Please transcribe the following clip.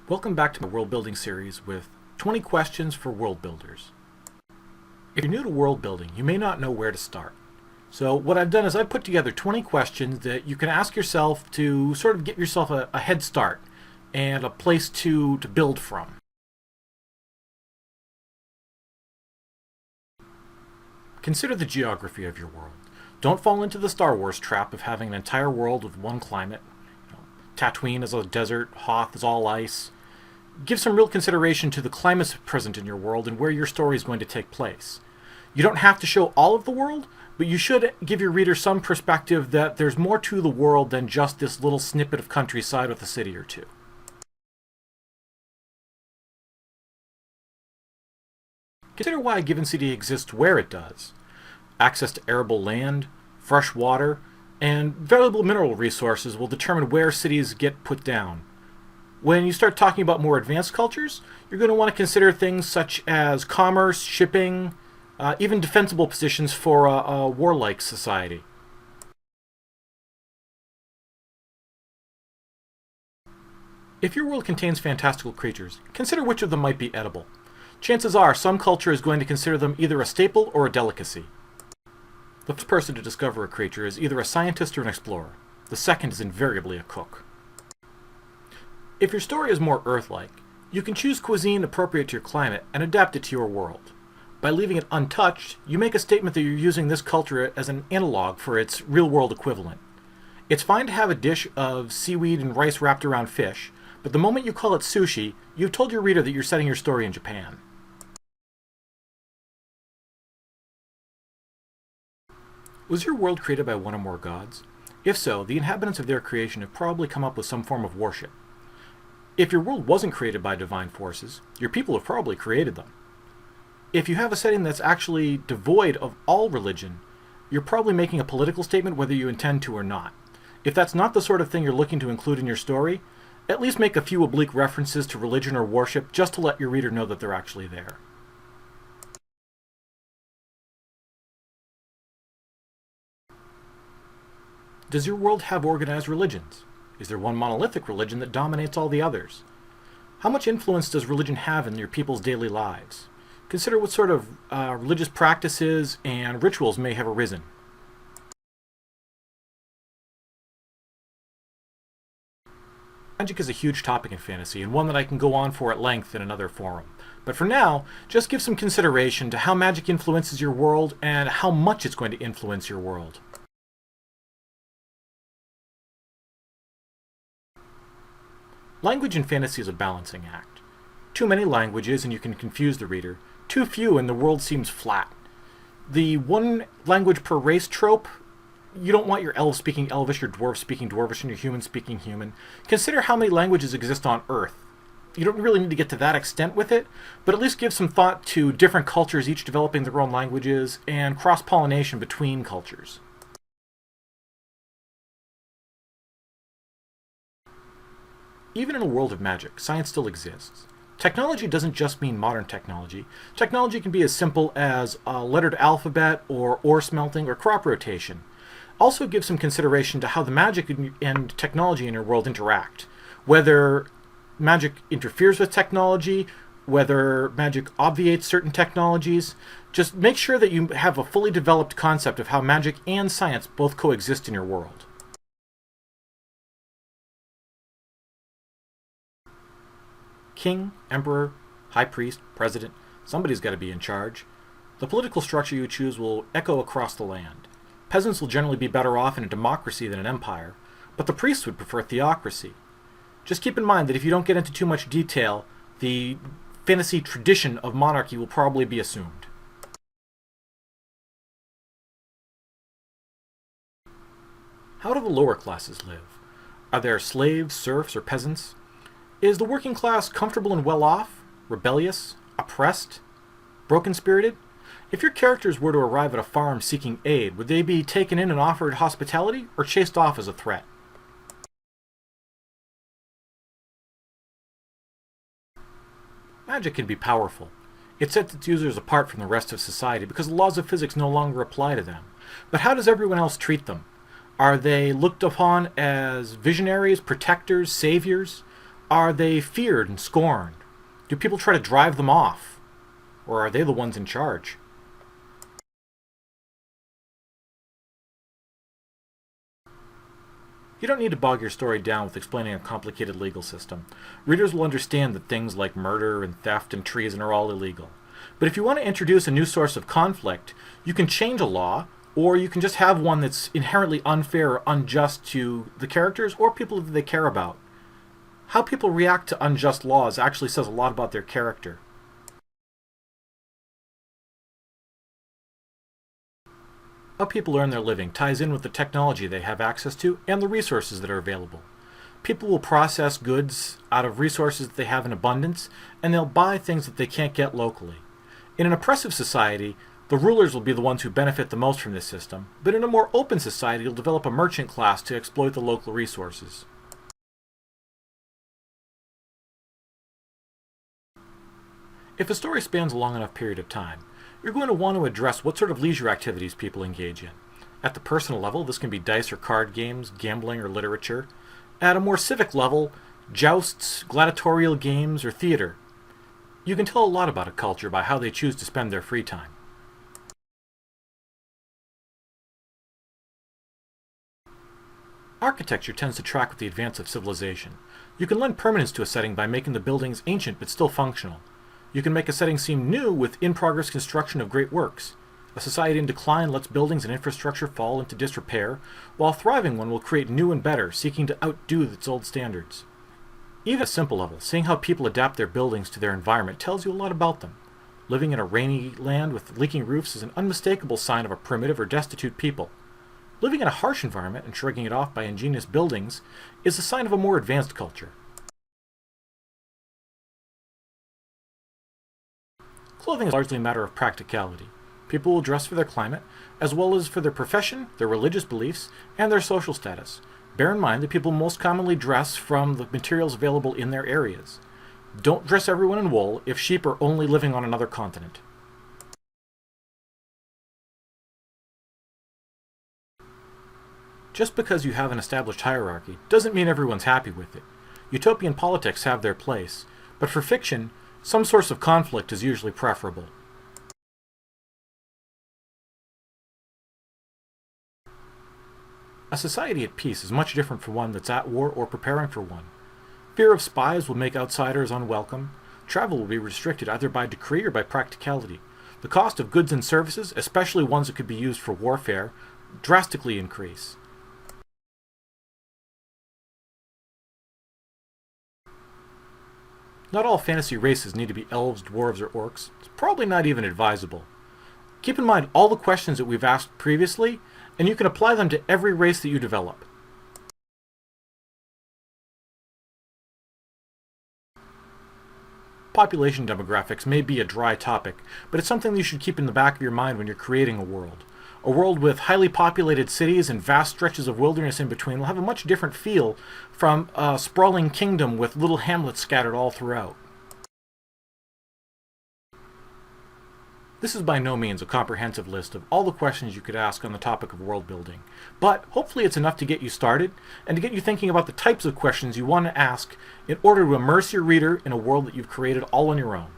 Welcome back to my world building series with 20 questions for world builders. If you're new to world building, you may not know where to start. So what I've done is I've put together 20 questions that you can ask yourself to sort of get yourself a head start and a place to build from. Consider the geography of your world. Don't fall into the Star Wars trap of having an entire world with one climate. Tatooine is a desert, Hoth is all ice. Give some real consideration to the climates present in your world and where your story is going to take place. You don't have to show all of the world, but you should give your reader some perspective that there's more to the world than just this little snippet of countryside with a city or two. Consider why a given city exists where it does. Access to arable land, fresh water, and valuable mineral resources will determine where cities get put down. When you start talking about more advanced cultures, you're going to want to consider things such as commerce, shipping, even defensible positions for a warlike society. If your world contains fantastical creatures, consider which of them might be edible. Chances are some culture is going to consider them either a staple or a delicacy. The first person to discover a creature is either a scientist or an explorer. The second is invariably a cook. If your story is more Earth-like, you can choose cuisine appropriate to your climate and adapt it to your world. By leaving it untouched, you make a statement that you're using this culture as an analog for its real-world equivalent. It's fine to have a dish of seaweed and rice wrapped around fish, but the moment you call it sushi, you've told your reader that you're setting your story in Japan. Was your world created by one or more gods? If so, the inhabitants of their creation have probably come up with some form of worship. If your world wasn't created by divine forces, your people have probably created them. If you have a setting that's actually devoid of all religion, you're probably making a political statement whether you intend to or not. If that's not the sort of thing you're looking to include in your story, at least make a few oblique references to religion or worship just to let your reader know that they're actually there. Does your world have organized religions? Is there one monolithic religion that dominates all the others? How much influence does religion have in your people's daily lives? Consider what sort of religious practices and rituals may have arisen. Magic is a huge topic in fantasy, and one that I can go on for at length in another forum. But for now, just give some consideration to how magic influences your world and how much it's going to influence your world. Language in fantasy is a balancing act. Too many languages and you can confuse the reader. Too few and the world seems flat. The one language per race trope, you don't want your elves speaking elvish, your dwarves speaking dwarvish, and your humans speaking human. Consider how many languages exist on Earth. You don't really need to get to that extent with it, but at least give some thought to different cultures each developing their own languages and cross-pollination between cultures. Even in a world of magic, science still exists. Technology doesn't just mean modern technology. Technology can be as simple as a lettered alphabet, or ore smelting, or crop rotation. Also give some consideration to how the magic and technology in your world interact. Whether magic interferes with technology, whether magic obviates certain technologies. Just make sure that you have a fully developed concept of how magic and science both coexist in your world. King, emperor, high priest, president, somebody's got to be in charge. The political structure you choose will echo across the land. Peasants will generally be better off in a democracy than an empire, but the priests would prefer theocracy. Just keep in mind that if you don't get into too much detail, the fantasy tradition of monarchy will probably be assumed. How do the lower classes live? Are there slaves, serfs, or peasants? Is the working class comfortable and well off, rebellious, oppressed, broken-spirited? If your characters were to arrive at a farm seeking aid, would they be taken in and offered hospitality, or chased off as a threat? Magic can be powerful. It sets its users apart from the rest of society because the laws of physics no longer apply to them. But how does everyone else treat them? Are they looked upon as visionaries, protectors, saviors? Are they feared and scorned? Do people try to drive them off? Or are they the ones in charge? You don't need to bog your story down with explaining a complicated legal system. Readers will understand that things like murder and theft and treason are all illegal. But if you want to introduce a new source of conflict, you can change a law, or you can just have one that's inherently unfair or unjust to the characters or people that they care about. How people react to unjust laws actually says a lot about their character. How people earn their living ties in with the technology they have access to and the resources that are available. People will process goods out of resources that they have in abundance, and they'll buy things that they can't get locally. In an oppressive society, the rulers will be the ones who benefit the most from this system, but in a more open society, you'll develop a merchant class to exploit the local resources. If a story spans a long enough period of time, you're going to want to address what sort of leisure activities people engage in. At the personal level, this can be dice or card games, gambling or literature. At a more civic level, jousts, gladiatorial games, or theater. You can tell a lot about a culture by how they choose to spend their free time. Architecture tends to track with the advance of civilization. You can lend permanence to a setting by making the buildings ancient but still functional. You can make a setting seem new with in-progress construction of great works. A society in decline lets buildings and infrastructure fall into disrepair, while a thriving one will create new and better, seeking to outdo its old standards. Even at a simple level, seeing how people adapt their buildings to their environment tells you a lot about them. Living in a rainy land with leaking roofs is an unmistakable sign of a primitive or destitute people. Living in a harsh environment and shrugging it off by ingenious buildings is a sign of a more advanced culture. Clothing is largely a matter of practicality. People will dress for their climate, as well as for their profession, their religious beliefs, and their social status. Bear in mind that people most commonly dress from the materials available in their areas. Don't dress everyone in wool if sheep are only living on another continent. Just because you have an established hierarchy doesn't mean everyone's happy with it. Utopian politics have their place, but for fiction, some source of conflict is usually preferable. A society at peace is much different from one that's at war or preparing for one. Fear of spies will make outsiders unwelcome. Travel will be restricted either by decree or by practicality. The cost of goods and services, especially ones that could be used for warfare, drastically increase. Not all fantasy races need to be elves, dwarves, or orcs. It's probably not even advisable. Keep in mind all the questions that we've asked previously, and you can apply them to every race that you develop. Population demographics may be a dry topic, but it's something you should keep in the back of your mind when you're creating a world. A world with highly populated cities and vast stretches of wilderness in between will have a much different feel from a sprawling kingdom with little hamlets scattered all throughout. This is by no means a comprehensive list of all the questions you could ask on the topic of world building, but hopefully it's enough to get you started and to get you thinking about the types of questions you want to ask in order to immerse your reader in a world that you've created all on your own.